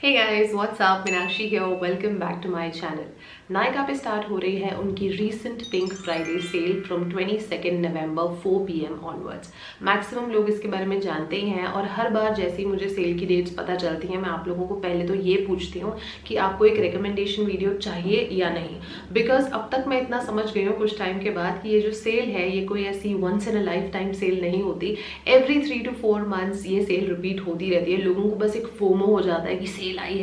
Hey guys what's up, Meenakshi here, welcome back to my channel. Nykaa पे start हो रही है उनकी recent pink Friday sale from 22 November 4 PM onwards. Maximum लोग इसके बारे में जानते ही हैं और हर बार जैसे ही मुझे सेल की डेट्स पता चलती हैं मैं आप लोगों को पहले तो ये पूछती हूँ कि आपको एक रिकमेंडेशन वीडियो चाहिए या नहीं। बिकॉज अब तक मैं इतना समझ गई हूँ कुछ टाइम के बाद कि ये जो सेल है ये कोई ऐसी once in a life time sale नहीं होती। एवरी 3 to 4 months ये सेल रिपीट होती रहती है। लोगों को बस एक फोमो हो जाता है कि सेल आई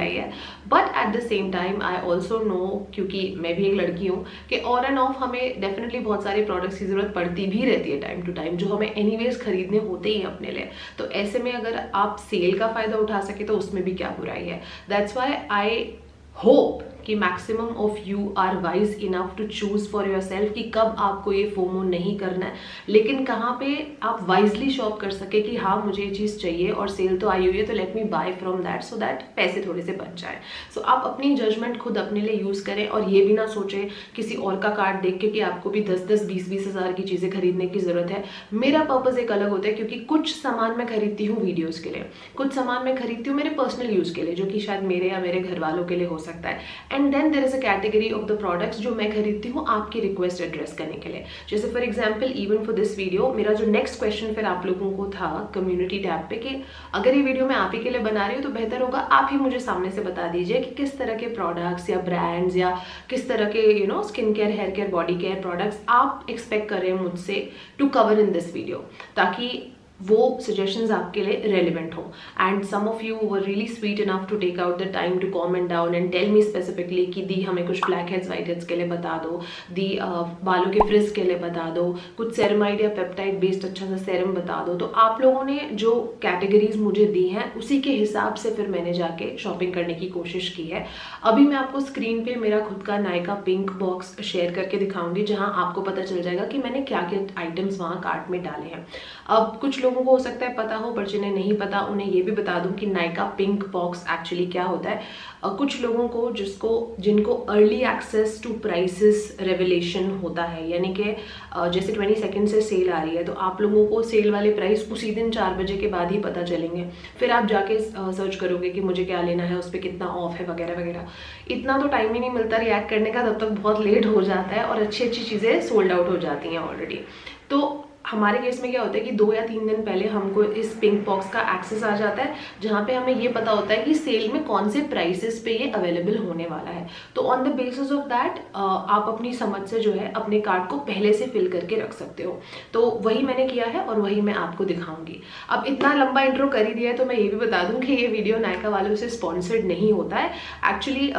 है। But at the same time I also know, क्योंकि मैं भी एक लड़की हूँ, कि ऑन एंड ऑफ हमें डेफिनेटली बहुत सारे प्रोडक्ट्स की जरूरत पड़ती भी रहती है टाइम टू टाइम, जो हमें एनीवेज खरीदने होते ही अपने लिए। तो ऐसे में अगर आप सेल का फायदा उठा सके तो उसमें भी क्या बुराई है। दैट्स वाई आई होप कि maximum of you are wise enough to choose for your self कि कब आपको ये फोमो नहीं करना है, लेकिन कहाँ पे आप वाइजली शॉप कर सके कि हाँ मुझे ये चीज़ चाहिए और सेल तो आई हुई है तो let me buy from that, so that पैसे थोड़े से बच जाए। सो आप अपनी जजमेंट खुद अपने लिए यूज़ करें और ये भी ना सोचें किसी और का कार्ड देख के कि आपको भी 10-20 हज़ार की चीज़ें खरीदने की ज़रूरत है। मेरा पर्पज़ एक अलग होता है, क्योंकि कुछ सामान मैं खरीदती हूँ वीडियोज़ के लिए, कुछ सामान मैं खरीदती हूँ मेरे पर्सनल यूज़ के लिए, जो कि शायद मेरे या मेरे घर वालों के लिए हो सकता है। And then there is a category of the products जो मैं खरीदती हूँ आपकी रिक्वेस्ट एड्रेस करने के लिए। जैसे for example even for this video मेरा जो नेक्स्ट क्वेश्चन फिर आप लोगों को था कम्युनिटी टैब पे कि अगर ये वीडियो मैं आप ही के लिए बना रही हूँ तो बेहतर होगा आप ही मुझे सामने से बता दीजिए कि किस तरह के प्रोडक्ट्स या ब्रांड्स या किस तरह के skin care, hair care, body care products आप एक्सपेक्ट कर रहे हैं मुझसे to cover in this video, ताकि वो सजेशंस आपके लिए रेलिवेंट हो। And some of you were really sweet enough to take out the time to comment down and tell me specifically कि दी हमें कुछ ब्लैक हेड्स वाइट हेड्स के लिए बता दो, दी बालों के फ्रिज के लिए बता दो, कुछ सेरेमाइड या पेप्टाइड बेस्ड अच्छा सा सेरम बता दो। तो आप लोगों ने जो कैटेगरीज मुझे दी हैं उसी के हिसाब से फिर मैंने जाके शॉपिंग करने की कोशिश की है। अभी मैं आपको स्क्रीन पे मेरा खुद का नायका पिंक बॉक्स शेयर करके दिखाऊंगी, जहाँ आपको पता चल जाएगा कि मैंने क्या क्या आइटम्स वहाँ कार्ट में डाले हैं। अब कुछ लोगों को हो सकता है पता हो, पर जिन्हें नहीं पता उन्हें ये भी बता दूं कि नायका पिंक बॉक्स एक्चुअली क्या होता है। कुछ लोगों को जिनको early access to prices revelation होता है, यानी कि जैसे 22 से सेल आ रही है तो आप लोगों को सेल वाले प्राइस उसी दिन 4 बजे के बाद ही पता चलेंगे। फिर आप जाके सर्च करोगे कि मुझे क्या लेना है, उस पर कितना ऑफ है वगैरह वगैरह। इतना तो टाइम ही नहीं मिलता रिएक्ट करने का, तब तक बहुत लेट हो जाता है और अच्छी अच्छी चीज़ें सोल्ड आउट हो जाती हैं ऑलरेडी। तो हमारे केस में क्या होता है कि 2 या 3 दिन पहले हमको इस पिंक बॉक्स का एक्सेस आ जाता है, जहाँ पे हमें ये पता होता है कि सेल में कौन से प्राइसेस पे ये अवेलेबल होने वाला है। तो on the basis of that आप अपनी समझ से जो है अपने कार्ड को पहले से फिल करके रख सकते हो। तो वही मैंने किया है और वही मैं आपको दिखाऊंगी। अब इतना लंबा इंट्रो कर ही दिया है तो मैं ये भी बता दूं कि ये वीडियो नायका वालों से स्पॉन्सर्ड नहीं होता है। एक्चुअली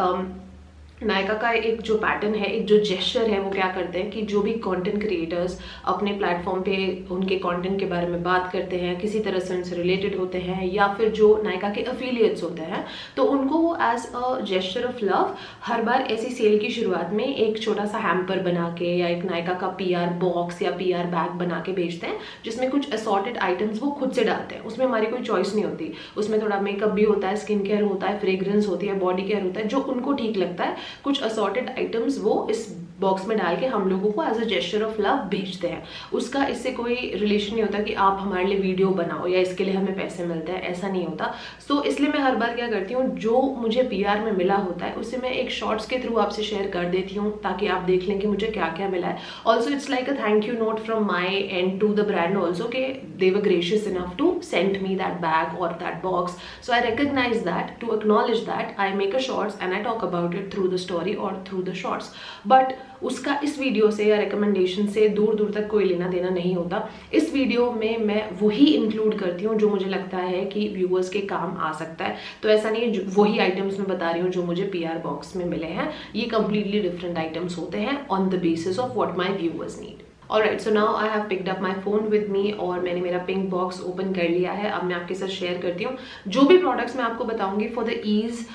नायका का एक जो पैटर्न है, एक जो जेस्चर है, वो क्या करते हैं कि जो भी कंटेंट क्रिएटर्स अपने प्लेटफॉर्म पे उनके कंटेंट के बारे में बात करते हैं, किसी तरह से उनसे रिलेटेड होते हैं या फिर जो नायका के अफिलिएट्स होते हैं, तो उनको वो as a gesture of love हर बार ऐसी सेल की शुरुआत में एक छोटा सा हैम्पर बना के या एक नायका का PR बॉक्स या PR बैग बना के भेजते हैं, जिसमें कुछ असॉर्टेड आइटम्स वो खुद से डालते हैं। उसमें हमारी कोई चॉइस नहीं होती, उसमें थोड़ा मेकअप भी होता है, स्किन केयर होता है, फ्रेग्रेंस होती है, बॉडी केयर होता है, जो उनको ठीक लगता है। कुछ असॉर्टेड आइटम्स वो इस बॉक्स में डाल के हम लोगों को as a gesture of love भेजते हैं। उसका इससे कोई रिलेशन नहीं होता कि आप हमारे लिए वीडियो बनाओ या इसके लिए हमें पैसे मिलते हैं, ऐसा नहीं होता। सो इसलिए मैं हर बार क्या करती हूँ, जो मुझे PR में मिला होता है उसे मैं एक शॉर्ट्स के थ्रू आपसे शेयर कर देती हूँ, ताकि आप देख लें कि मुझे क्या क्या मिला है। Also it's like a thank you note from my end to the brand also, के they were gracious enough to send me that bag और that box. So I recognize that, to acknowledge that I make a shorts and I talk about it through the story और through the shorts. But उसका इस video से या recommendation से दूर दूर तक कोई लेना देना नहीं होता। इस वीडियो में मैं वही इंक्लूड करती हूँ जो मुझे लगता है कि व्यूअर्स के काम आ सकता है। तो ऐसा नहीं है वही आइटम्स मैं बता रही हूँ जो मुझे PR बॉक्स में मिले हैं, ये कंप्लीटली डिफरेंट आइटम्स होते हैं on the basis of what my viewers need. Alright, so now I have picked up my phone with me और मैंने मेरा पिंक बॉक्स ओपन कर लिया है। अब मैं आपके साथ शेयर करती हूँ जो भी प्रोडक्ट्स मैं आपको बताऊंगी। फॉर द ईज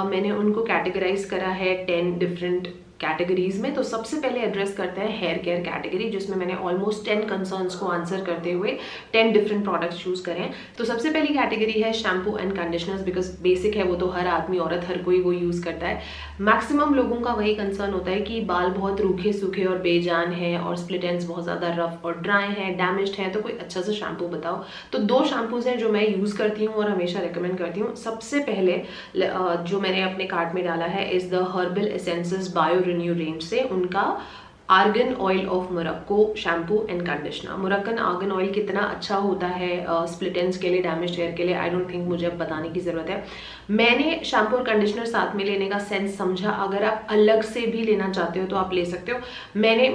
मैंने उनको कैटेगराइज करा है 10 डिफरेंट कैटेगरीज में। तो सबसे पहले एड्रेस करते हैं हेयर केयर कैटेगरी, जिसमें मैंने ऑलमोस्ट 10 कंसर्न्स को आंसर करते हुए 10 डिफरेंट प्रोडक्ट्स चूज करें। तो सबसे पहली कैटेगरी है shampoo and conditioners, because basic है, वो तो हर आदमी औरत हर कोई वो यूज करता है। मैक्सिमम लोगों का वही कंसर्न होता है कि बाल बहुत रूखे सूखे और बेजान है और स्प्लिट एंड्स बहुत ज्यादा रफ और ड्राई है, डैमेज्ड है, तो कोई अच्छा सा शैम्पू बताओ। तो 2 शैम्पूज हैं जो मैं यूज करती हूँ और हमेशा रिकमेंड करती हूँ। सबसे पहले जो मैंने अपने कार्ट में डाला है is the herbal essences bio renew range से उनका argan oil of Morocco shampoo and conditioner. Moroccan argan oil कितना अच्छा होता है स्प्लिट एंड्स के लिए, डैमेज्ड हेयर के लिए, आई डोंट थिंक मुझे अब बताने की जरूरत है। मैंने शैम्पू और कंडीशनर साथ में लेने का सेंस समझा, अगर आप अलग से भी लेना चाहते हो तो आप ले सकते हो।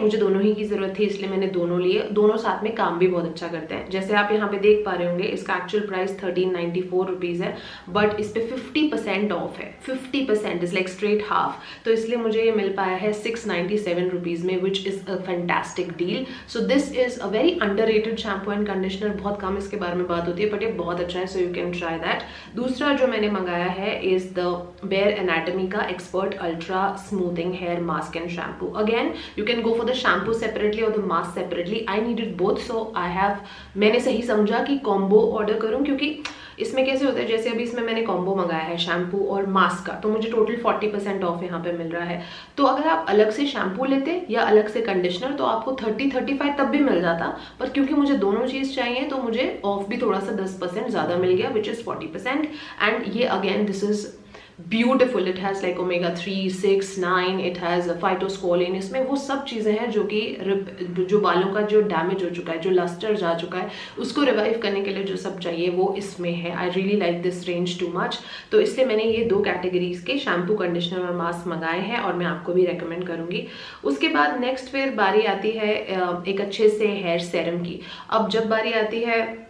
मुझे दोनों ही की जरूरत थी, इसलिए मैंने दोनों लिए। दोनों साथ में काम भी बहुत अच्छा करते हैं। जैसे आप यहाँ पे देख पा रहे होंगे, इसका एक्चुअल प्राइस 1394 रुपीज है, बट इस पे 50% ऑफ है। 50% इज लाइक स्ट्रेट हाफ, तो इसलिए मुझे ये मिल पाया है 697 रुपीज में, which is a fantastic deal. So this is a very underrated shampoo and conditioner, बहुत कम इसके बारे में बात होती है, बट ये बहुत अच्छा है, so you can try that. दूसरा जो मैंने मंगाया है is the Bare Anatomy का Expert Ultra Smoothing Hair Mask and Shampoo. Again, you can go for the shampoo separately or the mask separately. I needed both, so मैंने सही समझा कि कॉम्बो ऑर्डर करूं, क्योंकि इसमें कैसे होता है, जैसे अभी इसमें मैंने कॉम्बो मंगाया है शैम्पू और मास्क का, तो मुझे टोटल 40% ऑफ यहाँ पे मिल रहा है। तो अगर आप अलग से शैम्पू लेते या अलग से कंडीशनर तो आपको 30-35 तब भी मिल जाता, पर क्योंकि मुझे दोनों चीज चाहिए तो मुझे ऑफ भी थोड़ा सा 10% ज्यादा मिल गया, विच इज 40%। एंड ये again this is beautiful, it has like omega 3, 6, 9, it has phytoscolin. इसमें वो सब चीजें हैं जो कि जो बालों का जो डैमेज हो चुका है, जो लस्टर जा चुका है, उसको रिवाइव करने के लिए जो सब चाहिए वो इसमें है। I really like this range too much, तो इसलिए मैंने ये 2 कैटेगरीज के शैम्पू, कंडीशनर और मास्क मंगाए हैं और मैं आपको भी रेकमेंड करूंगी। उसके बाद नेक्स्ट फिर बारी आती है एक अच्छे से हेयर सेरम की। अब जब बारी आती है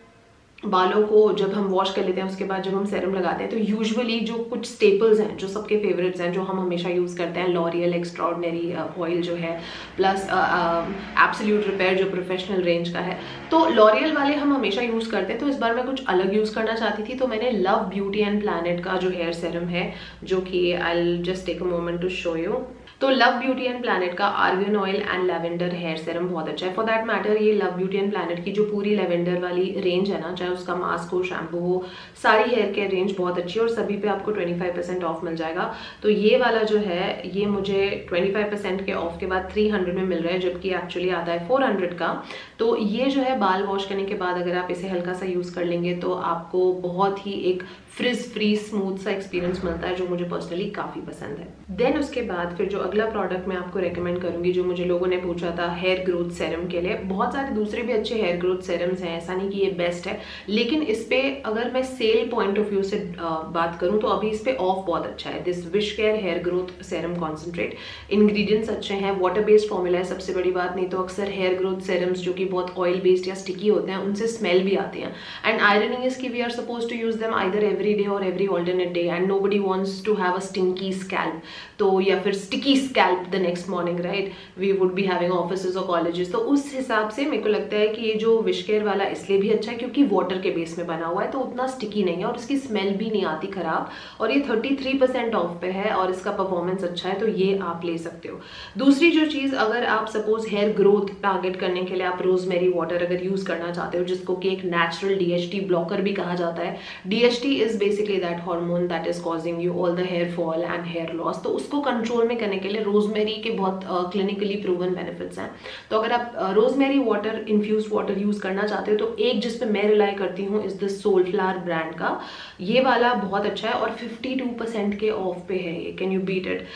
बालों को जब हम वॉश कर लेते हैं, उसके बाद जब हम सेरम लगाते हैं, तो यूजुअली जो कुछ स्टेपल्स हैं, जो सबके फेवरेट्स हैं, जो हम हमेशा यूज करते हैं, लॉरियल एक्स्ट्राऑर्डिनरी ऑयल जो है, प्लस एब्सोल्यूट रिपेयर जो प्रोफेशनल रेंज का है, तो लॉरियल वाले हम हमेशा यूज करते हैं। तो इस बार मैं कुछ अलग यूज करना चाहती थी, तो मैंने लव ब्यूटी एंड प्लैनेट का जो हेयर सेरम है, जो कि I will just take a moment to show you. तो लव ब्यूटी एंड प्लैनेट का argan oil and lavender hair serum बहुत अच्छा है। फॉर दैट मैटर ये लव ब्यूटी एंड प्लैनेट की जो पूरी लेवेंडर वाली रेंज है ना, चाहे उसका मास्क हो, शैम्पू हो, सारी हेयर केयर रेंज बहुत अच्छी है और सभी पे आपको 25% ऑफ मिल जाएगा। तो ये वाला जो है ये मुझे 25% के ऑफ के बाद 300 में मिल रहा है, जबकि एक्चुअली आता है 400 का। तो ये जो है बाल वॉश करने के बाद अगर आप इसे हल्का सा यूज कर लेंगे तो आपको बहुत ही एक फ्रिज फ्री स्मूथ सा एक्सपीरियंस मिलता है, जो मुझे पर्सनली काफी पसंद है। देन उसके बाद फिर जो अगला प्रोडक्ट मैं आपको रेकमेंड करूंगी, जो मुझे लोगों ने पूछा था हेयर ग्रोथ सेरम के लिए। बहुत सारे दूसरे भी अच्छे हेयर ग्रोथ सेरम्स हैं, ऐसा नहीं कि ये बेस्ट है, लेकिन इस पे अगर मैं सेल पॉइंट ऑफ व्यू से बात करूं तो अभी इस पे ऑफ बहुत अच्छा है। This Wish Care hair growth serum concentrate, ingredients अच्छे हैं, वाटर बेस्ड फॉर्मूला है, सबसे बड़ी बात। नहीं तो अक्सर हेयर ग्रोथ सेरम्स जो कि बहुत ऑयल बेस्ड या स्टिकी होते हैं, उनसे स्मेल भी आती है। एंड आयरनिंग इज कि we are suppose to use them either every day और every alternate day, and nobody wants to have a stinky scalp, तो या फिर sticky scalp the next morning, right? We would be having offices और colleges. तो उस हिसाब से मेरे को लगता है कि ये जो विश केयर वाला इसलिए भी अच्छा है क्योंकि वाटर के बेस में बना हुआ है, तो उतना स्टिकी नहीं है और इसकी स्मेल भी नहीं आती खराब, और ये 33% ऑफ पे है और इसका परफॉर्मेंस अच्छा है, तो ये आप ले सकते हो। दूसरी जो चीज, अगर आप सपोज हेयर ग्रोथ टारगेट करने के लिए आप रोजमेरी वाटर अगर यूज करना चाहते हो, जिसको कि एक नेचुरल DHT ब्लॉकर भी कहा जाता है। DHT is basically that hormone that is causing you all the hair fall and hair loss, तो उसको कंट्रोल में करने के लिए रोजमेरी के बहुत क्लिनिकली प्रूवन बेनिफिट्स हैं। तो अगर आप rosemary water, infuse water use करना चाहते हो, तो एक जिस पे मैं रिलाई करती हूँ इज द सोलफ्लावर ब्रांड का, ये वाला बहुत अच्छा है और 52% के ऑफ पे है ये। Can you beat it?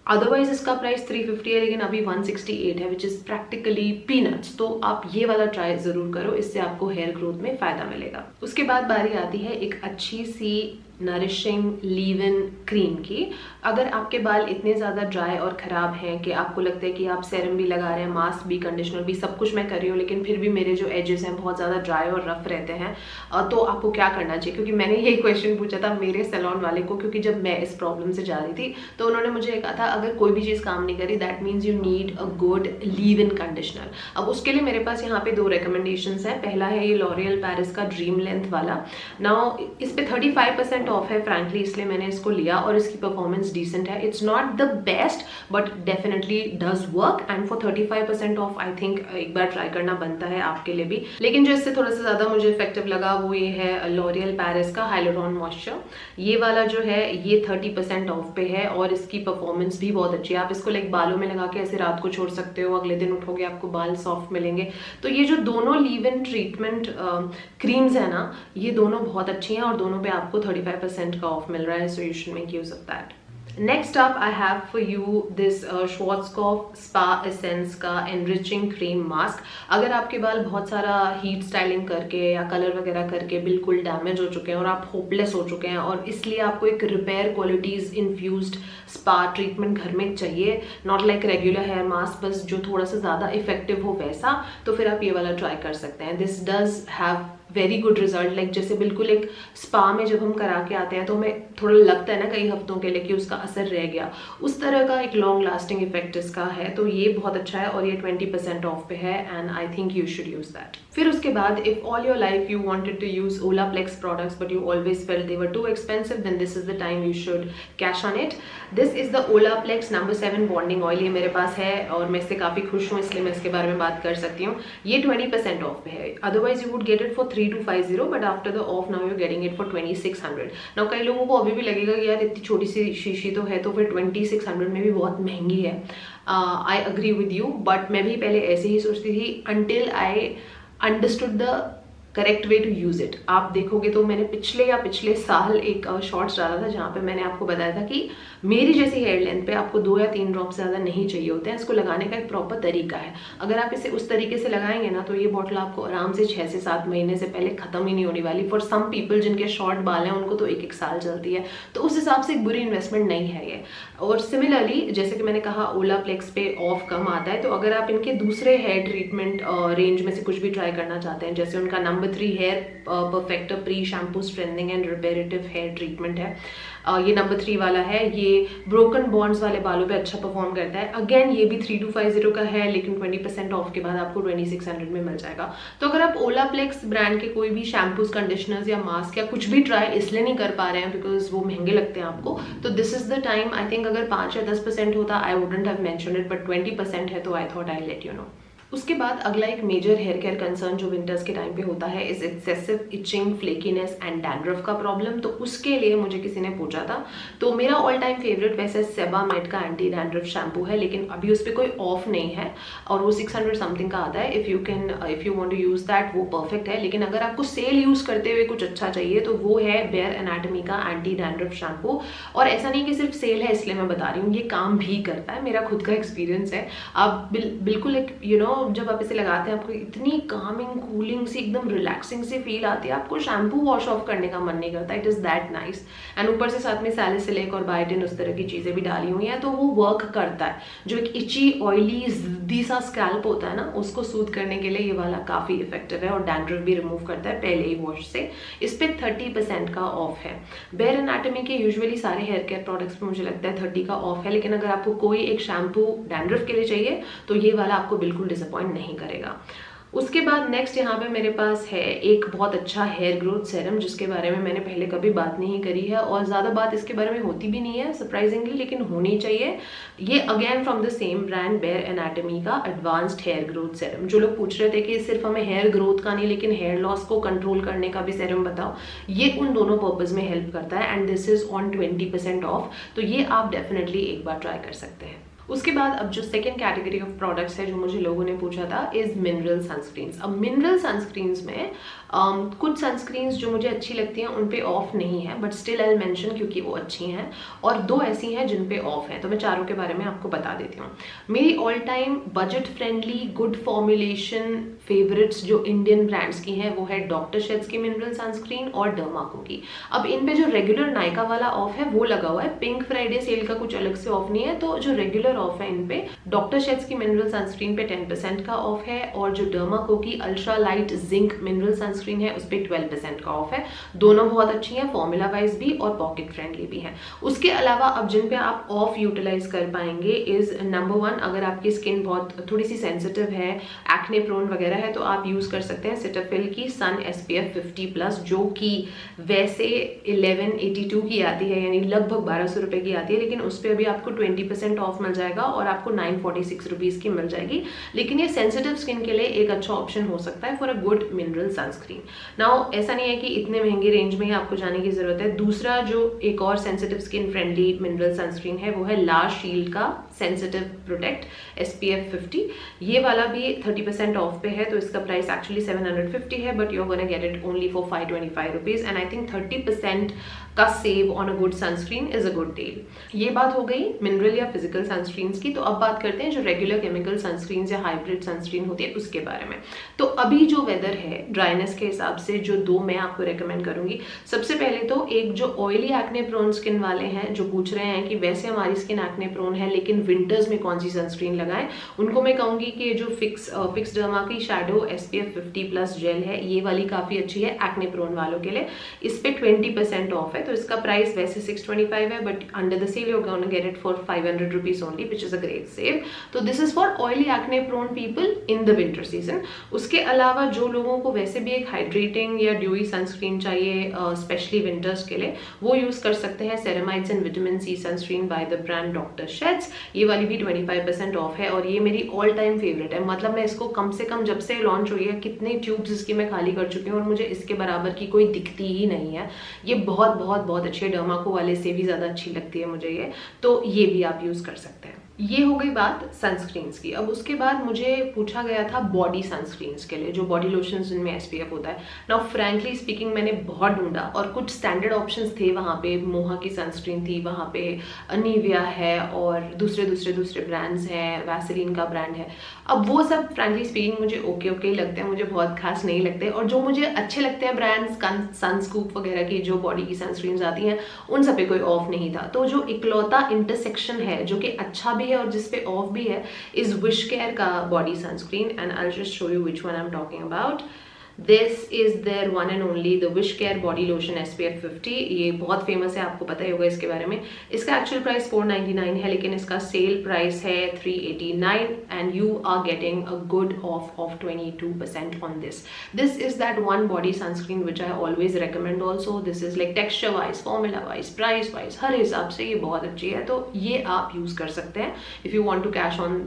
Otherwise इसका प्राइस 350 है, लेकिन अभी 168 है, विच इज प्रैक्टिकली पीनट्स। तो आप ये वाला ट्राई जरूर करो, इससे आपको हेयर ग्रोथ में फायदा मिलेगा। उसके बाद बारी आती है एक अच्छी सी नरिशिंग लीव इन क्रीम की। अगर आपके बाल इतने ज़्यादा ड्राई और ख़राब हैं कि आपको लगता है कि आप सेरम भी लगा रहे हैं, मास्क भी, कंडीशनर भी, सब कुछ मैं कर रही हूँ, लेकिन फिर भी मेरे जो एजेस हैं बहुत ज़्यादा ड्राई और रफ रहते हैं, तो आपको क्या करना चाहिए? क्योंकि मैंने यही क्वेश्चन पूछा था मेरे सैलून वाले को, क्योंकि जब मैं इस प्रॉब्लम से जा रही थी तो उन्होंने मुझे कहा था अगर कोई भी चीज़ काम नहीं करी that means you need a good leave in conditioner. अब उसके लिए मेरे पास यहाँ पे 2 रिकमेंडेशंस हैं। पहला है ये लॉरियल पेरिस का ड्रीम लेंथ वाला। नाउ इस पे 35% 30% ऑफ है फ्रैंकली, इसलिए मैंने इसको लिया और इसकी परफॉर्मेंस डिसेंट है. It's not the best but definitely does work and for 35% of I think एक बार ट्राई करना बनता है आपके लिए भी. लेकिन जो इससे थोड़ा सा ज्यादा मुझे इफेक्टिव लगा वो ये है लॉरियल पेरिस का हाइलुरॉन मॉइस्चर. ये वाला जो है ये 30% ऑफ पे है और इसकी परफॉर्मेंस भी बहुत अच्छी है. आप इसको लाइक बालों में लगा के ऐसे रात को छोड़ सकते हो, अगले दिन उठोगे आपको बाल सॉफ्ट मिलेंगे. तो ये जो दोनों लीव इन ट्रीटमेंट क्रीम्स है ना, ये दोनों बहुत अच्छी हैं और दोनों पे आपको 35% का ऑफ मिल रहा है. So you should make use of that. Next up I have for you this Schwarzkopf spa essence का एनरिचिंग क्रीम मास्क. अगर आपके बाल बहुत सारा हीट स्टाइलिंग करके या कलर वगैरह करके बिल्कुल डैमेज हो चुके हैं और आप होपलेस हो चुके हैं और इसलिए आपको एक repair qualities infused spa treatment घर में चाहिए, not like regular hair mask, बस जो थोड़ा सा ज़्यादा इफेक्टिव हो वैसा, तो फिर आप ये वाला ट्राई कर सकते हैं. This does have very good result. Like जैसे बिल्कुल एक स्पा में जब हम करा के आते हैं तो हमें थोड़ा लगता है ना कई हफ्तों के लिए कि उसका असर रह गया, उस तरह का एक लॉन्ग लास्टिंग इफेक्ट इसका है. तो ये बहुत अच्छा है और ये 20% ऑफ पे है and I think you should use that. फिर उसके बाद if all your life you wanted to use Olaplex products but you always felt they were too expensive, then this is the time you should cash on it. This is the Olaplex number 7 bonding oil. ये मेरे पास है और मैं इससे काफी खुश हूँ, इसलिए मैं इसके बारे में बात कर सकती हूँ. ये 20% ऑफ पे है. Otherwise you would get it for 3250 but after the of now you getting it for 2600. Now कई लोगों को अभी भी लगेगा कि यार इतनी छोटी सी शीशी तो है तो फिर 2600 में भी बहुत महंगी है. I agree with you, but मैं भी पहले ऐसे ही सोचती थी until I understood the correct way to use it. आप देखोगे तो मैंने पिछले साल एक शॉर्ट्स डाला था जहाँ पे मैंने आपको बताया था कि मेरी जैसी हेयर लेंथ पे आपको 2 या 3 ड्रॉप से ज़्यादा नहीं चाहिए होते हैं. इसको लगाने का एक प्रॉपर तरीका है. अगर आप इसे उस तरीके से लगाएंगे ना तो ये बॉटल आपको आराम से 6 से 7 महीने से पहले खत्म ही नहीं होने वाली. फॉर सम पीपल जिनके शॉर्ट बाल हैं उनको तो 1-1 साल चलती है, तो उस हिसाब से एक बुरी इन्वेस्टमेंट नहीं है ये. और सिमिलरली जैसे कि मैंने कहा ओलाप्लेक्स पे ऑफ कम आता है, तो अगर आप इनके दूसरे हेयर ट्रीटमेंट रेंज में से कुछ भी ट्राई करना चाहते हैं, जैसे उनका number 3 hair perfector pre shampoo strengthening and reparative hair treatment है, ये नंबर 3 वाला है. ये ब्रोकन बॉन्ड्स वाले बालों पे अच्छा परफॉर्म करता है. अगेन ये भी 3250 का है लेकिन 20% ऑफ के बाद आपको 2600 में मिल जाएगा. तो अगर आप ओलाप्लेक्स ब्रांड के कोई भी शैम्पूज, कंडीशनर्स या मास्क या कुछ भी ट्राई इसलिए नहीं कर पा रहे हैं बिकॉज वो महंगे लगते हैं आपको, तो this is the time. I think अगर 5 या 10% होता I wouldn't have mentioned it, but 20% है तो I thought I let you know. उसके बाद अगला एक मेजर हेयर केयर कंसर्न जो विंटर्स के टाइम पे होता है is excessive itching, flakiness and dandruff का प्रॉब्लम. तो उसके लिए मुझे किसी ने पूछा था, तो मेरा ऑल टाइम फेवरेट वैसे सेबामेड का एंटी डैंड्रफ शैम्पू है, लेकिन अभी उस पर कोई ऑफ नहीं है और वो 600 समथिंग का आता है. If you want to use that वो परफेक्ट है. लेकिन अगर आपको सेल यूज करते हुए कुछ अच्छा चाहिए तो वो है बेयर एनाटॉमी का एंटी डैंड्रफ शैम्पू. और ऐसा नहीं कि सिर्फ सेल है इसलिए मैं बता रही हूँ, ये काम भी करता है. मेरा खुद का एक्सपीरियंस है. आप बिल्कुल एक जब आप इसे लगाते हैं आपको इतनी कामिंग, कूलिंग सी, एकदम रिलैक्सिंग सी फील आती है, आपको शैम्पू वॉश ऑफ करने का मन नहीं करता. It is that nice. And ऊपर से साथ में सैलिसिलिक और बायोटिन उस तरह की चीजें भी डाली हुई हैं, तो वो वर्क करता है. जो एक इची, ऑयली, जिद्दी सा स्कैल्प होता है ना, उसको सूद करने के लिए ये वाला काफी इफेक्टिव है और डैंड्रफ भी रिमूव करता है पहले ही वॉश से. इस पे 30% का ऑफ है. बेयर एनाटॉमी के यूजुअली सारे हेयर केयर प्रोडक्ट्स पे मुझे लगता है 30 का ऑफ है, लेकिन अगर आपको कोई एक शैम्पू डैंड्रफ के लिए चाहिए तो ये वाला आपको बिल्कुल डिसअपॉइंट नहीं करेगा. उसके बाद नेक्स्ट यहाँ पे मेरे पास है एक बहुत अच्छा हेयर ग्रोथ सेरम, जिसके बारे में मैंने पहले कभी बात नहीं करी है और ज़्यादा बात इसके बारे में होती भी नहीं है सरप्राइजिंगली, लेकिन होनी चाहिए. ये again from the same brand Bare Anatomy का एडवांस्ड हेयर ग्रोथ सेरम. जो लोग पूछ रहे थे कि सिर्फ हमें हेयर ग्रोथ का नहीं लेकिन हेयर लॉस को कंट्रोल करने का भी सेरम बताओ, ये उन दोनों पर्पज में हेल्प करता है and this is on 20% of. तो ये आप डेफिनेटली एक बार ट्राई कर सकते हैं. उसके बाद अब जो सेकेंड कैटेगरी ऑफ प्रोडक्ट्स है जो मुझे लोगों ने पूछा था इज मिनरल सनस्क्रीन्स. अब मिनरल सनस्क्रीन्स में कुछ सनस्क्रीन्स जो मुझे अच्छी लगती हैं उन पे ऑफ नहीं है, बट स्टिल आई मेंशन क्योंकि वो अच्छी हैं, और 2 ऐसी हैं जिन पे ऑफ है. तो मैं चारों के बारे में आपको बता देती हूँ. मेरी all time budget friendly good formulation favourites जो इंडियन ब्रांड्स की हैं वो है डॉक्टर शेट्स की मिनरल सनस्क्रीन और डर्माको की. अब इन पे जो रेगुलर नायका वाला ऑफ है वो लगा हुआ है. पिंक फ्राइडे सेल का कुछ अलग से ऑफ नहीं है, तो जो रेगुलर रेगुलर ऑफ है इन पे। डॉक्टर शेट्स की मिनरल सनस्क्रीन पे 10% का ऑफ है और जो डर्माको की ultra light zinc mineral sunscreen है उस पर 12% का ऑफ है। दोनों बहुत अच्छी हैं, फॉर्मूला वाइज भी और पॉकेट फ्रेंडली भी हैं। उसके अलावा अब जिन पे आप ऑफ यूटिलाइज कर पाएंगे इज नंबर 1, अगर आपकी स्किन बहुत थोड़ी सी सेंसिटिव है, एक्ने प्रोन वगैरह है, तो आप यूज कर सकते हैं सेटाफिल की सन SPF 50+, जो कि वैसे 1182 की आती है, यानी लगभग 1200 रुपए की आती है, लेकिन उस पर अभी आपको 20% ऑफ मिल जाएगा और आपको 946 रुपीज की मिल जाएगी। लेकिन ये सेंसिटिव स्किन के लिए एक अच्छा ऑप्शन हो सकता है for a good mineral sunscreen. Now ऐसा नहीं है कि इतने महंगे रेंज में ही आपको जाने की जरूरत है। दूसरा जो एक और sensitive skin friendly mineral sunscreen है वो है ला शील्ड का सेंसिटिव प्रोटेक्ट SPF 50। ये वाला भी 30% ऑफ पे है, तो इसका प्राइस एक्चुअली 750 है, but you are gonna get it only for 525 rupees and I think 30% का save on a good sunscreen is a good deal. ये बात हो गई मिनरल या फिजिकल सनस्क्रीन्स की। तो अब बात करते हैं जो रेगुलर केमिकल सनस्क्रीन्स या हाइब्रिड सनस्क्रीन होती है उसके बारे में। तो अभी जो वेदर है ड्राइनेस के हिसाब से जो दो मैं आपको रेकमेंड करूंगी, सबसे पहले तो एक जो ऑयली एक्ने प्रोन स्किन वाले हैं जो पूछ रहे हैं कि वैसे हमारी स्किन एक्ने प्रोन है लेकिन विंटर्स में कौन सी सनस्क्रीन लगाएं, उनको मैं कहूंगी कि जो फिक्स डर्मा की शैडो SPF 50+ जेल है, ये वाली काफी अच्छी है एक्ने प्रोन वालों के लिए। इस पे 20% ऑफ है, तो इसका प्राइस वैसे 625 है, but under the sale you are gonna get it for 500 rupees only, which is a great save. तो this is for oily acne prone people in the winter season. उसके अलावा जो लोगों को वैसे भी एक हाइड्रेटिंग या ड्यूई सनस्क्रीन चाहिए स्पेशली विंटर्स के लिए, वो यूज कर सकते हैं ceramides and vitamin C sunscreen by the brand doctor Sheth's. ये वाली भी 25% ऑफ है और ये मेरी ऑल टाइम फेवरेट है। मतलब मैं इसको कम से कम जब से लॉन्च हुई है कितने ट्यूब्स इसकी मैं खाली कर चुकी हूँ और मुझे इसके बराबर की कोई दिखती ही नहीं है। ये बहुत बहुत बहुत अच्छी है, डर्माको वाले से भी ज्यादा अच्छी लगती है मुझे ये, तो ये भी आप यूज कर सकते हैं। ये हो गई बात सनस्क्रीन्स की। अब उसके बाद मुझे पूछा गया था बॉडी सनस्क्रीन्स के लिए, जो बॉडी लोशंस जिनमें SPF होता है। नाउ फ्रैंकली स्पीकिंग मैंने बहुत ढूंढा और कुछ स्टैंडर्ड ऑप्शंस थे वहाँ पे। मोहा की सनस्क्रीन थी वहाँ पे, अनीविया है और दूसरे ब्रांड्स हैं, वैसलीन का ब्रांड है। अब वो सब फ्रैंकली स्पीकिंग मुझे ओके लगते हैं, मुझे बहुत खास नहीं लगते। और जो मुझे अच्छे लगते हैं ब्रांड्स, सनस्कूप वगैरह की जो बॉडी की सनस्क्रीन आती हैं, उन सब पे कोई ऑफ नहीं था। तो जो इकलौता इंटरसेक्शन है जो कि अच्छा भी है और जिसपे ऑफ भी है इज विश केयर का body sunscreen, and I will just show you which one I am talking about. This is their one and only the Wish Care body lotion SPF 50। ये बहुत फेमस है, आपको पता ही होगा इसके बारे में। इसका एक्चुअल प्राइस 499 है, लेकिन इसका सेल प्राइस है 389 and you are getting a good off 22% on this. This is that one body sunscreen which I always recommend also. This is like texture wise, formula wise, price wise, हर हिसाब से ये बहुत अच्छी है, तो ये आप यूज कर सकते हैं if you want to cash on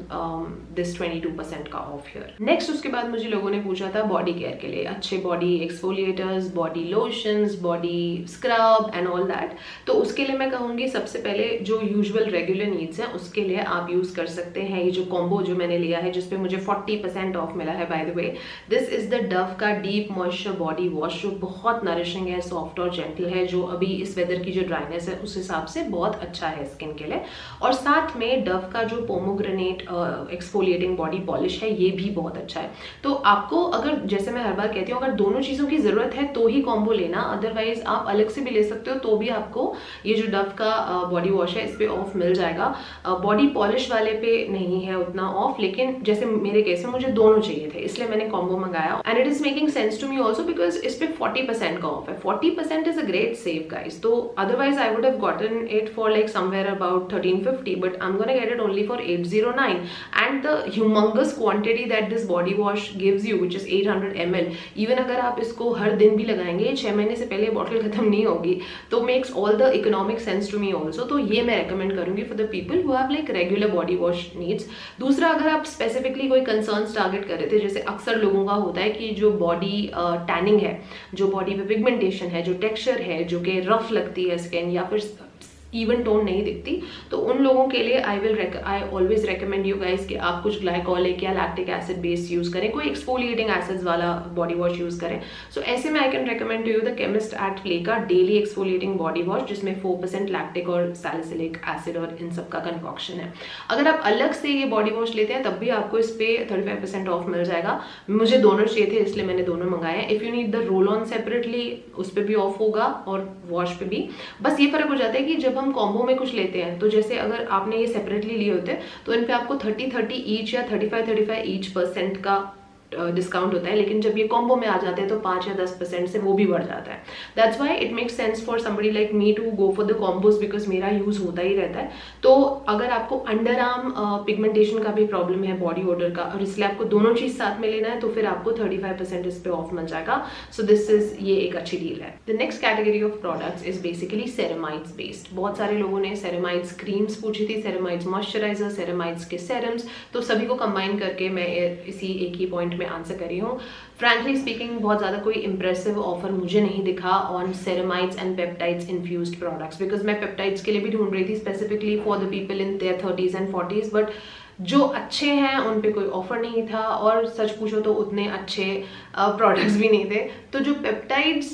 this 22% का ऑफ हियर। नेक्स्ट उसके बाद मुझे लोगों ने पूछा था बॉडी केयर के लिए अच्छे body exfoliators, body lotions, body scrub and all that. तो उसके लिए मैं कहूंगी सबसे पहले जो यूजुअल रेगुलर नीड्स हैं उसके लिए आप यूज कर सकते हैं ये जो कॉम्बो जो मैंने लिया है जिसपे मुझे 40% ऑफ मिला है। By the way this is the Dove का डीप मॉइस्चर बॉडी वॉश, जो बहुत नरिशिंग है, सॉफ्ट और जेंटल है, जो अभी इस वेदर की जो ड्राइनेस है उस हिसाब से बहुत अच्छा है स्किन के लिए। और साथ में डव का जो पोमोग्रेनेट एक्सफोलिएटिंग बॉडी पॉलिश है ये भी बहुत अच्छा है। तो आपको अगर, जैसे मैं हर बार कहती हूँ, अगर दोनों चीजों की जरूरत है तो ही कॉम्बो लेना, अदरवाइज आप अलग से भी ले सकते हो तो भी आपको ये जो डव का बॉडी वॉश है इस पे ऑफ मिल जाएगा। बॉडी पॉलिश वाले पे नहीं है उतना ऑफ, लेकिन जैसे मेरे केस में मुझे दोनों चाहिए थे इसलिए मैंने कॉम्बो मंगाया and it is making sense to me also because इस पे 40% का ऑफ है। 40% is a great save guys. तो otherwise I would have gotten it for like somewhere about 1350, but I am gonna get it only for 809 and the humongous quantity that this body wash gives you which is 800 ml। Even अगर आप इसको हर दिन भी लगाएंगे 6 महीने से पहले bottle खत्म नहीं होगी, तो makes all the economic sense to me also. तो ये मैं रेकमेंड करूंगी for the people who have like regular body wash needs. दूसरा, अगर आप स्पेसिफिकली कोई कंसर्न्स टारगेट कर रहे थे, जैसे अक्सर लोगों का होता है कि जो बॉडी टैनिंग है, जो बॉडी पे पिगमेंटेशन है, जो टेक्सचर है, जो कि रफ लगती है स्किन या फिर इवन टोन नहीं दिखती, तो उन लोगों के लिए I always recommend you guys कि आप कुछ ग्लाइकोलिक या लैक्टिक एसिड बेस यूज करें, कोई एक्सफोलिएटिंग एसिड्स वाला बॉडी वॉश यूज करें। सो ऐसे में I can recommend to you the Chemist at Play का डेली एक्सफोलिएटिंग बॉडी वॉश, जिसमें 4% लैक्टिक और सैलिसिलिक एसिड और इन सब का कंकॉक्शन है। अगर आप अलग से ये बॉडी वॉश लेते हैं तब भी आपको इस पे 35% ऑफ मिल जाएगा। मुझे दोनों चाहिए थे इसलिए मैंने दोनों मंगाए हैं। If you need the roll on separately, उस पर भी ऑफ होगा और वॉश पे भी। बस ये फर्क हो जाता है कि जब जब हम कॉम्बो में कुछ लेते हैं, तो जैसे अगर आपने ये सेपरेटली लिए होते तो इन पे आपको 30 ईच या 35 ईच % का डिस्काउंट होता है, लेकिन जब ये कॉम्बो में आ जाते हैं तो 5 या 10% से वो भी बढ़ जाता है। That's why it makes sense for somebody like me to go for the combos, because मेरा यूज होता ही रहता है। तो अगर आपको अंडर आर्म पिगमेंटेशन का भी प्रॉब्लम है, बॉडी ऑर्डर का, और इसलिए आपको दोनों चीज साथ में लेना है, तो फिर आपको 35% इस पे ऑफ मिल जाएगा। सो दिस इज ये एक अच्छी डील है। The next category of products is basically ceramides based. बहुत सारे लोगों ने सेरेमाइड्स क्रीम्स पूछी थी, सेरेमाइड्स मॉइस्चराइजर, सेरेमाइड्स के सेरम्स, तो सभी को कंबाइन करके मैं इसी एक ही पॉइंट में आंसर कर रही हूँ। फ्रैंकली स्पीकिंग बहुत ज़्यादा कोई इंप्रेसिव ऑफर मुझे नहीं दिखा on ceramides and peptides infused products, because मैं पेप्टाइड्स के लिए भी ढूंढ रही थी specifically for the people in their 30s and 40s, but जो अच्छे हैं उन पे कोई ऑफर नहीं था, और सच पूछो तो उतने अच्छे प्रोडक्ट्स भी नहीं थे। तो जो पेप्टाइड्स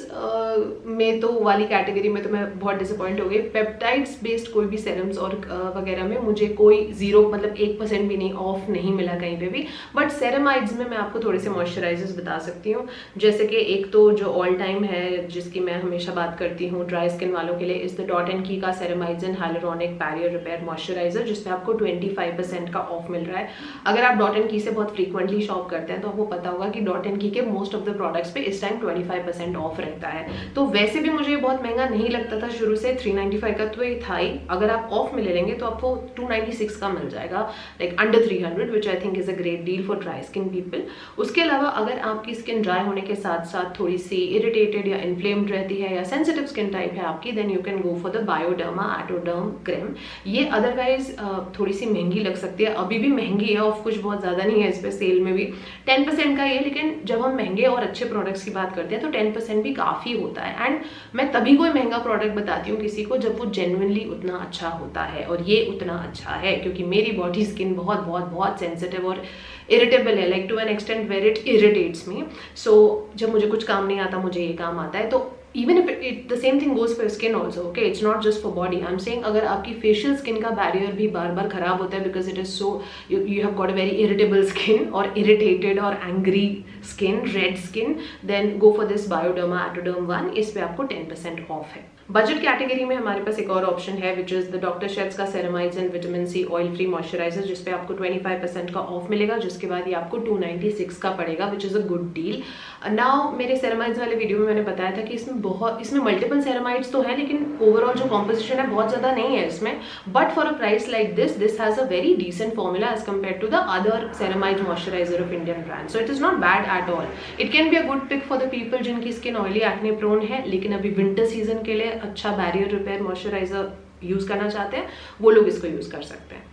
में तो वाली कैटेगरी में तो मैं बहुत डिसअपॉइंट हो गई। पेप्टाइड्स बेस्ड कोई भी सेरम्स और वगैरह में मुझे कोई 0 मतलब 1% भी नहीं ऑफ नहीं मिला कहीं पे भी। बट सेरेमाइड्स में मैं आपको थोड़े से मॉइस्चराइजर्स बता सकती हूँ, जैसे कि एक तो जो ऑल टाइम है जिसकी मैं हमेशा बात करती हूँ ड्राई स्किन वालों के लिए, is the dot and Key का ceramides and hyaluronic barrier repair moisturiser, जिसमें आपको 25% का ऑफ मिल रहा है। अगर आप डॉट एंड की से बहुत फ्रीक्वेंटली शॉप करते हैं तो आपको पता होगा कि डॉट एंड की के मोस्ट ऑफ द प्रोडक्ट्स पे इस टाइम 25% ऑफ रहता है। तो वैसे भी मुझे बहुत महंगा नहीं लगता था शुरू से, 395 का तो ये था ही। अगर आप ऑफ में ले लेंगे तो आपको 296 का मिल जाएगा, like under 300, which I think is a great deal for dry skin people. उसके अलावा अगर आपकी स्किन ड्राई होने के साथ साथ थोड़ी सी इरिटेटेड या इन्फ्लेम्ड रहती है या सेंसिटिव स्किन टाइप है आपकी, then you can go for the Bioderma Atoderm cream. ये अदरवाइज थोड़ी सी महंगी लग सकती है, अभी भी महंगी है, ऑफ कुछ बहुत ज्यादा नहीं है इस पे, सेल में भी 10% का ये, लेकिन जब हम महंगे और अच्छे प्रोडक्ट्स की बात करते हैं तो 10% भी काफी होता है। एंड मैं तभी कोई महंगा प्रोडक्ट बताती हूँ किसी को जब वो जेन्युइनली उतना अच्छा होता है, और ये उतना अच्छा है क्योंकि मेरी बॉडी स्किन बहुत बहुत बहुत सेंसिटिव और इरिटेबल है, like to an extent where it irritates me. So जब मुझे कुछ काम नहीं आता, मुझे ये काम आता है। तो even if the same thing goes for skin also, okay, it's not just for body, I'm saying अगर आपकी facial skin का barrier भी बार बार खराब होता है because it is so you have got a very irritable skin or irritated or angry skin, red skin, then go for this Bioderma Atoderm one। इस पे आपको 10% ऑफ है। बजट कैटेगरी में हमारे पास एक और ऑप्शन है which is the doctor Sheth's का ceramides and vitamin C oil free moisturiser, जिसपे आपको 25% का ऑफ मिलेगा, जिसके बाद ये आपको 296 का पड़ेगा, विच is a good deal. Now मेरे सेरेमाइड्स वाले वीडियो में मैंने बताया था कि इसमें मल्टीपल सेरेमाइड्स तो है, लेकिन ओवरऑल जो कॉम्पोजिशन है बहुत ज्यादा नहीं है इसमें। But for a price like this has a very decent formula as compare to the other ceramide moisturizer of Indian brand, so it is not bad at all. It can be a good pick for the people जिनकी skin oily acne prone है, लेकिन अभी winter season के लिए अच्छा barrier repair moisturiser use करना चाहते हैं, वो लोग इसको यूज कर सकते हैं।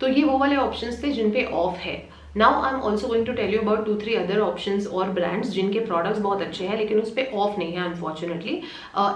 तो ये वो वाले ऑप्शंस थे जिन पे ऑफ है। Now I am also going to tell you about 2-3 other options और ब्रांड्स जिनके प्रोडक्ट्स बहुत अच्छे हैं लेकिन उस पर ऑफ नहीं है अनफॉर्चुनेटली।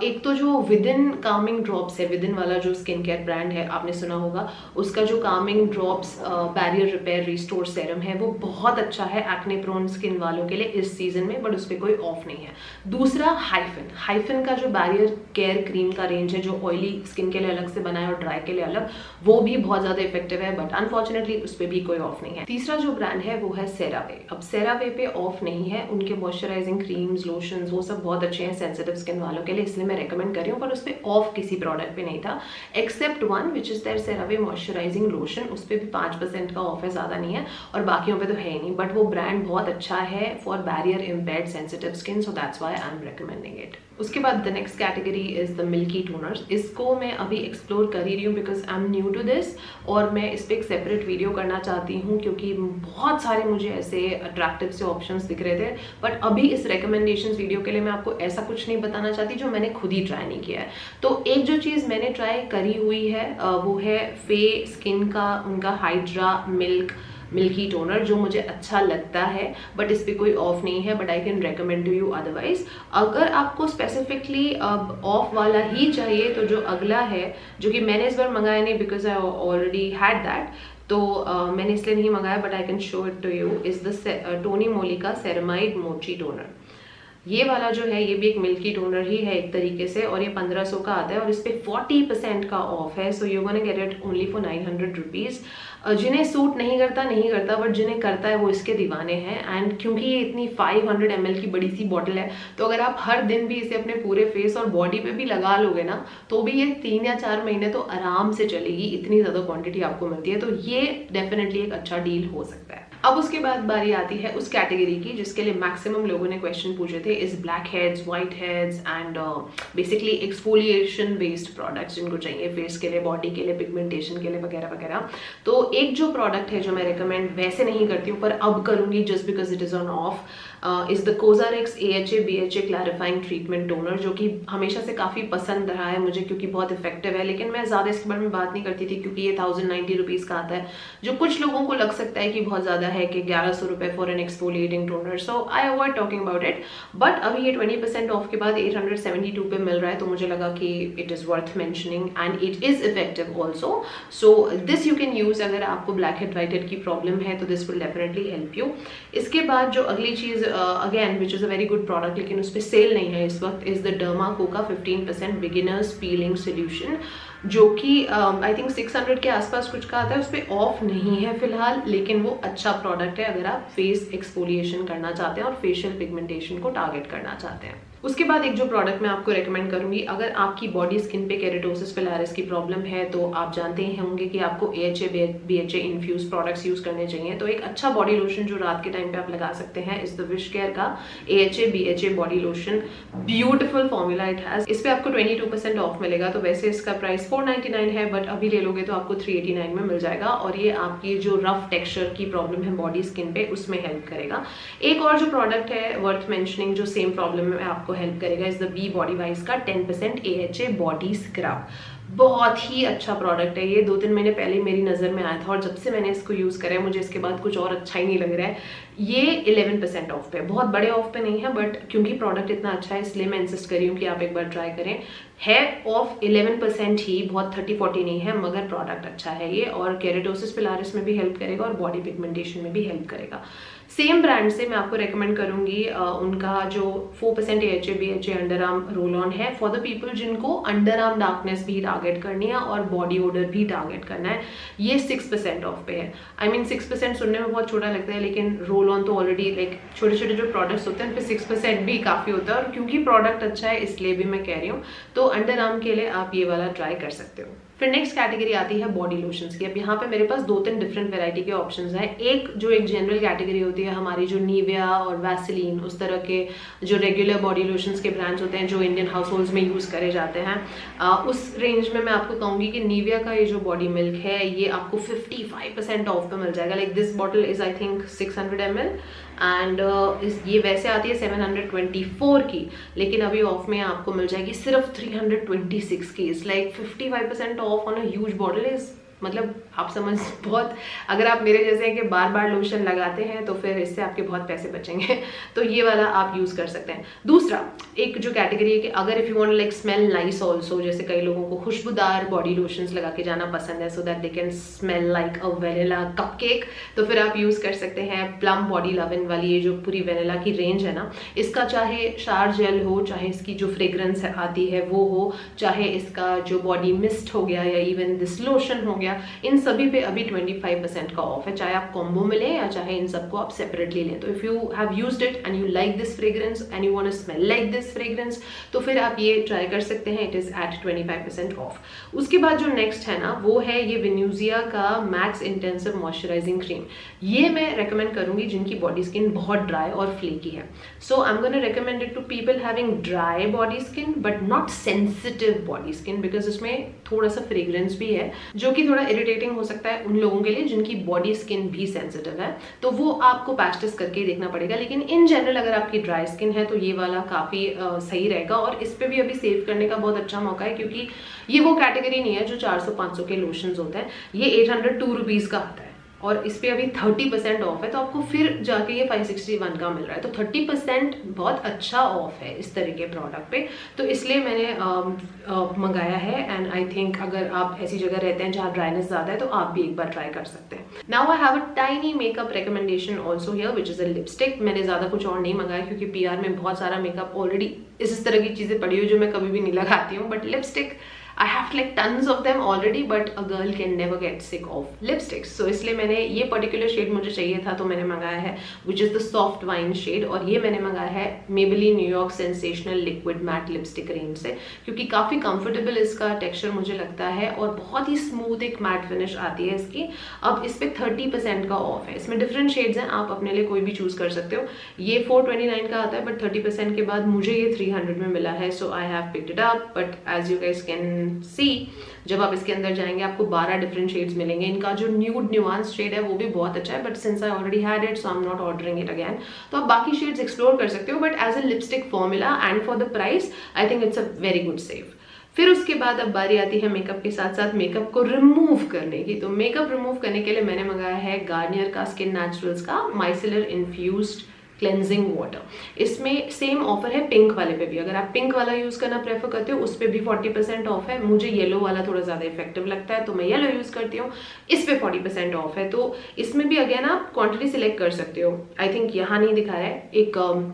एक तो जो विदिन कामिंग ड्रॉप्स है, विदिन वाला जो स्किन केयर ब्रांड है, आपने सुना होगा, उसका जो Kameng drops barrier repair restore serum है वो बहुत अच्छा है एक्ने प्रोन स्किन वालों के लिए इस सीजन में, बट उस पर कोई ऑफ नहीं है। दूसरा हाइफिन का जो बैरियर केयर क्रीम का रेंज है, जो ऑयली स्किन के लिए अलग से बना है और ड्राई के लिए अलग, वो भी बहुत ज्यादा इफेक्टिव है, बट अनफॉर्चुनेटली उस पर भी कोई ऑफ नहीं है। तीसरा जो ब्रांड है वो है सेरावे। अब सेरावे पे ऑफ नहीं है, उनके मॉइस्चराइजिंग क्रीम्स, लोशंस, वो सब बहुत अच्छे हैं सेंसिटिव स्किन वालों के लिए, इसलिए मैं रेकमेंड कर रही हूँ, पर उस पर ऑफ किसी प्रोडक्ट पे नहीं था except one which is their CeraVe moisturizing lotion, उस पर भी 5% का ऑफ है, ज्यादा नहीं है, और बाकियों पे तो है ही नहीं। बट वो ब्रांड बहुत अच्छा है for barrier impaired sensitive skin, so that's why I am recommending it. उसके बाद the next category is the milky toners. इसको मैं अभी एक्सप्लोर कर ही रही हूँ because I am new to this, और मैं इस पर एक सेपरेट वीडियो करना चाहती हूँ क्योंकि बहुत सारे मुझे ऐसे अट्रैक्टिव से ऑप्शंस दिख रहे थे। बट अभी इस रिकमेंडेशंस वीडियो के लिए मैं आपको ऐसा कुछ नहीं बताना चाहती जो मैंने खुद ही ट्राई नहीं किया है। तो एक जो चीज़ मैंने ट्राई करी हुई है वो है फे स्किन का उनका हाइड्रा मिल्की टोनर, जो मुझे अच्छा लगता है, बट इस पर कोई ऑफ नहीं है, but I can recommend to you otherwise. अगर आपको स्पेसिफिकली ऑफ वाला ही चाहिए तो जो अगला है, जो कि मैंने इस बार मंगाया नहीं because I already had that, तो मैंने इसलिए नहीं मंगाया, but I can show it to you, is the Tony Moly का सेरेमाइड मोची टोनर। ये वाला जो है ये भी एक मिल्की टोनर ही है एक तरीके से, और ये 1500 का आता है और इस पे 40% का ऑफ है। So you gonna get it only for 900 rupees. जिन्हें सूट नहीं करता, बट जिन्हें करता है वो इसके दीवाने हैं। एंड क्योंकि ये इतनी 500 ml की बड़ी सी बॉटल है, तो अगर आप हर दिन भी इसे अपने पूरे फेस और बॉडी पे भी लगा लोगे ना, तो भी ये 3 या 4 महीने तो आराम से चलेगी, इतनी ज़्यादा क्वांटिटी आपको मिलती है। तो ये डेफिनेटली एक अच्छा डील हो सकता है। अब उसके बाद बारी आती है उस कैटेगरी की जिसके लिए मैक्सिमम लोगों ने क्वेश्चन पूछे थे, is black heads, white heads and basically exfoliation based products जिनको चाहिए फेस के लिए, बॉडी के लिए, पिगमेंटेशन के लिए वगैरह वगैरह। तो एक जो प्रोडक्ट है जो मैं रिकमेंड वैसे नहीं करती हूँ पर अब करूँगी just because it is on off, is the Cosrx AHA BHA clarifying treatment toner, जो कि हमेशा से काफ़ी पसंद रहा है मुझे क्योंकि बहुत इफेक्टिव है। लेकिन मैं ज़्यादा इसके बारे में बात नहीं करती थी क्योंकि ये 1090 रुपीज़ का आता है, जो कुछ लोगों को लग सकता है कि बहुत ज़्यादा है कि 1100 रुपये for an exfoliating toner. So I avoid talking about it. But अभी ये 20% ऑफ के बाद 872 पे मिल रहा है, तो मुझे लगा कि it is worth mentioning and it is effective also. So this you can use अगर आपको ब्लैक हेड वाइट हेड की प्रॉब्लम है, तो this will definitely help you. इसके बाद जो अगली चीज़ again which is a very good product लेकिन उस पर सेल नहीं है इस वक्त, इज़ द डर्माकोका 15% बिगिनर्स पीलिंग सोल्यूशन, जो कि आई थिंक 600 के आसपास कुछ का आता है। उस पर ऑफ नहीं है फिलहाल, लेकिन वो अच्छा प्रोडक्ट है अगर आप फेस एक्सफोलिएशन करना चाहते हैं और फेशियल पिगमेंटेशन को टारगेट करना चाहते हैं। उसके बाद एक जो प्रोडक्ट मैं आपको रेकमेंड करूंगी, अगर आपकी बॉडी स्किन पे केरेटोसिस पिलारिस की प्रॉब्लम है, तो आप जानते ही होंगे कि आपको AHA BHA infuse products use करने चाहिए। तो एक अच्छा बॉडी लोशन जो रात के टाइम पे आप लगा सकते हैं इज द विश केयर का AHA BHA body lotion. Beautiful formula it has. इस पे आपको 22% ऑफ मिलेगा। तो वैसे इसका प्राइस 499 है, बट अभी ले लोगे तो आपको 389 में मिल जाएगा, और ये आपकी जो रफ टेक्सचर की प्रॉब्लम है बॉडी स्किन पे उसमें हेल्प करेगा। एक और जो प्रोडक्ट है वर्थ मेंशनिंग जो सेम प्रॉब्लम में आपको हेल्प करेगा is the be bodywise का 10% AHA बॉडी स्क्रब। बहुत ही अच्छा प्रोडक्ट है ये। 2-3 महीने पहले मेरी नज़र में आया था और जब से मैंने इसको यूज़ करा है मुझे इसके बाद कुछ और अच्छा ही नहीं लग रहा है। ये 11% ऑफ पे, बहुत बड़े ऑफ पे नहीं है, बट क्योंकि प्रोडक्ट इतना अच्छा है इसलिए मैं इंसिस्ट करी हूँ कि आप एक बार ट्राई करें। है ऑफ 11% ही, बहुत 30-40 नहीं है, मगर प्रोडक्ट अच्छा है ये, और केरेटोसिस पिलारिस में भी हेल्प करेगा और बॉडी पिगमेंटेशन में भी हेल्प करेगा। सेम ब्रांड से मैं आपको रेकमेंड करूंगी उनका जो 4% AHA BHA under arm roll on है फॉर द पीपल जिनको अंडर आर्म डार्कनेस भी टारगेट करनी है और बॉडी ओडर भी टारगेट करना है। ये 6% ऑफ पे है। आई मीन 6% सुनने में बहुत छोटा लगता है, लेकिन रोल ऑन तो ऑलरेडी लाइक छोटे छोटे जो प्रोडक्ट्स होते हैं उन पे 6% भी काफ़ी होता है, और क्योंकि प्रोडक्ट अच्छा है इसलिए भी मैं कह रही हूँ। तो अंडर आर्म के लिए आप ये वाला ट्राई कर सकते हो। फिर नेक्स्ट कैटेगरी आती है बॉडी लोशंस की। अब यहाँ पे मेरे पास 2-3 डिफरेंट वैरायटी के ऑप्शंस हैं। एक जो एक जनरल कैटेगरी होती है हमारी, जो निविया और वैसलीन, उस तरह के जो रेगुलर बॉडी लोशंस के ब्रांड्स होते हैं जो इंडियन हाउस होल्ड्स में यूज़ करे जाते हैं, उस रेंज में मैं आपको कहूँगी कि निविया का ये जो बॉडी मिल्क है ये आपको 55% ऑफ पे मिल जाएगा। Like this bottle is I think 600 ml and ये वैसे आती है 724 की, लेकिन अभी ऑफ में आपको मिल जाएगी सिर्फ 326 की। It's like 55% of on a huge bottle is, मतलब आप समझ, बहुत, अगर आप मेरे जैसे हैं कि बार बार लोशन लगाते हैं तो फिर इससे आपके बहुत पैसे बचेंगे। तो ये वाला आप यूज़ कर सकते हैं। दूसरा एक जो कैटेगरी है कि अगर if you want like smell nice also, जैसे कई लोगों को खुशबूदार बॉडी लोशंस लगा के जाना पसंद है so that they can smell like a vanilla cupcake, तो फिर आप यूज़ कर सकते हैं प्लम बॉडी लवन वाली ये जो पूरी वेनिला की रेंज है ना, इसका चाहे शार जेल हो, चाहे इसकी जो फ्रेग्रेंस आती है वो हो, चाहे इसका जो बॉडी मिस्ट हो गया या इवन दिस लोशन हो गया, इन सभी पे अभी 25% का ऑफ है, चाहे आप कॉम्बो में लें या चाहे इन सबको आप सेपरेटली लें। तो if you have used it and you like this fragrance and you want to smell like this fragrance, तो फिर आप ये ट्राई कर सकते हैं। It is at 25% off. उसके बाद जो नेक्स्ट है ना वो है ये विन्यूजिया का मैक्स इंटेंसिव मॉइस्चराइजिंग क्रीम। ये मैं रेकमेंड करूंगी जिनकी बॉडी स्किन बहुत ड्राई और फ्लेकी है। So I am gonna recommend it to people having dry body skin but not sensitive body skin, because इसमें थोड़ा सा फ्रेग्रेंस भी है जो कि थोड़ा इरिटेटिंग हो सकता है उन लोगों के लिए जिनकी बॉडी स्किन भी सेंसिटिव है, तो वो आपको पैच टेस्ट करके ही देखना पड़ेगा। लेकिन इन जनरल अगर आपकी ड्राई स्किन है तो ये वाला काफ़ी सही रहेगा, और इस पे भी अभी सेव करने का बहुत अच्छा मौका है क्योंकि ये वो कैटेगरी नहीं है जो 400-500 के लोशंस होते हैं। ये 802 रुपीज़ का आता है और इस पे अभी 30% ऑफ है, तो आपको फिर जाके ये 561 का मिल रहा है। तो 30% बहुत अच्छा ऑफ है इस तरह के प्रोडक्ट पे, तो इसलिए मैंने मंगाया है। एंड आई थिंक अगर आप ऐसी जगह रहते हैं जहाँ ड्राइनेस ज़्यादा है तो आप भी एक बार ट्राई कर सकते हैं। Now I have a tiny makeup recommendation also here, which is a lipstick. मैंने ज़्यादा कुछ और नहीं मंगाया क्योंकि PR में बहुत सारा मेकअप ऑलरेडी इस तरह की चीज़ें पड़ी हुई जो मैं कभी भी नहीं लगाती हूँ, but lipstick I have like tons of them already, but a girl can never get sick of lipsticks. So इसलिए मैंने ये पर्टिकुलर शेड मुझे चाहिए था तो मैंने मंगाया है, which is the soft wine shade। और ये मैंने मंगाया है Maybelline New York Sensational Liquid Matte Lipstick range से, क्योंकि काफ़ी कंफर्टेबल इसका टेक्सचर मुझे लगता है और बहुत ही स्मूथ एक मैट फिनिश आती है इसकी। अब इस पर 30% का ऑफ है। इसमें डिफरेंट शेड्स हैं, आप अपने लिए कोई भी चूज कर सकते हो। ये 429 का आता है, बट 30% के बाद मुझे ये 300 में मिला है, so I have picked it up. But as you guys can see, जब आप इसके अंदर जाएंगे आपको 12 डिफरेंट शेड्स मिलेंगे। इनका जो न्यूड न्यूआंस शेड है वो भी बहुत अच्छा है, but since I already had it so I am not ordering it again. तो आप बाकी शेड्स एक्सप्लोर कर सकते हो, but as a lipstick formula and for the price I think it's a very good save. फिर उसके बाद अब बारी आती है मेकअप के साथ साथ मेकअप को रिमूव करने की। तो मेकअप रिमूव करने के लिए मैंने मंगाया है गार्नियर का स्किन नेचुरल्स का माइसेलर इन्फ्यूज्ड क्लेंजिंग वाटर। इसमें सेम ऑफर है पिंक वाले पे भी, अगर आप पिंक वाला यूज करना प्रेफर करते हो उस पे भी 40% ऑफ है। मुझे येलो वाला थोड़ा ज्यादा इफेक्टिव लगता है तो मैं येलो यूज करती हूँ, इस पे 40% ऑफ है। तो इसमें भी अगेन आप क्वांटिटी सिलेक्ट कर सकते हो। आई थिंक यहाँ नहीं दिखा रहा है, एक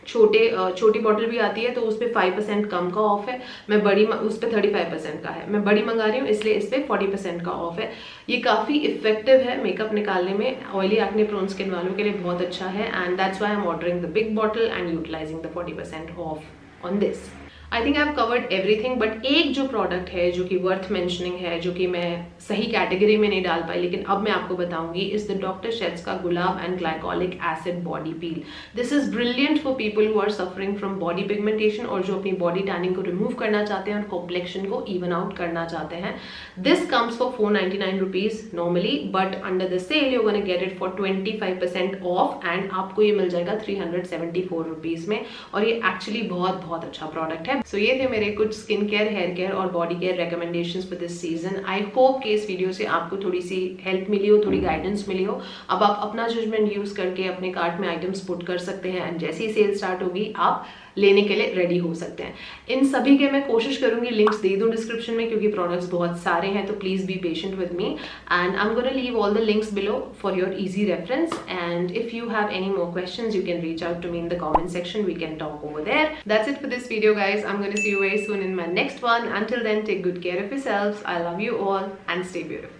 छोटी बॉटल भी आती है तो उस पर 5% कम का ऑफ है। मैं बड़ी उस पर 35% का है, मैं बड़ी मंगा रही हूँ इसलिए इस पर 40% का ऑफ है। ये काफ़ी इफेक्टिव है मेकअप निकालने में, ऑयली एक्ने प्रोन स्किन वालों के लिए बहुत अच्छा है। And that's why I am ordering the big bottle and utilizing the 40% off on this. I think I have covered everything, but एक जो प्रोडक्ट है जो कि वर्थ मेंशनिंग है, जो कि मैं सही कैटेगरी में नहीं डाल पाई लेकिन अब मैं आपको बताऊंगी, इज द डॉक्टर शेट्स का gulab and glycolic acid body peel. This is brilliant for people who are suffering from body pigmentation और जो अपनी बॉडी टैनिंग को रिमूव करना चाहते हैं और कॉम्प्लेक्शन को इवन आउट करना चाहते हैं। This comes for 499 rupees normally, but under the sale you gonna get it for 25% off and आपको ये मिल जाएगा 374 रुपीज में। और ये एक्चुअली बहुत बहुत अच्छा प्रोडक्ट है। सो ये थे मेरे कुछ स्किन केयर, हेयर केयर और body care recommendations for this season. I hope कि इस वीडियो से आपको थोड़ी सी हेल्प मिली हो, थोड़ी गाइडेंस मिली हो। अब आप अपना जजमेंट यूज करके अपने कार्ट में आइटम्स पुट कर सकते हैं एंड जैसे ही सेल स्टार्ट होगी आप लेने के लिए रेडी हो सकते हैं। इन सभी के मैं कोशिश करूंगी लिंक्स दे दूं डिस्क्रिप्शन में, क्योंकि प्रोडक्ट्स बहुत सारे हैं, तो please be patient with me and I am gonna leave all the links below for your easy reference. And if you have any more questions you can reach out to me in the comment section, we can talk over there. That's it for this video guys, I'm going to see you very soon in my next one. Until then, take good care of yourselves. I love you all and stay beautiful.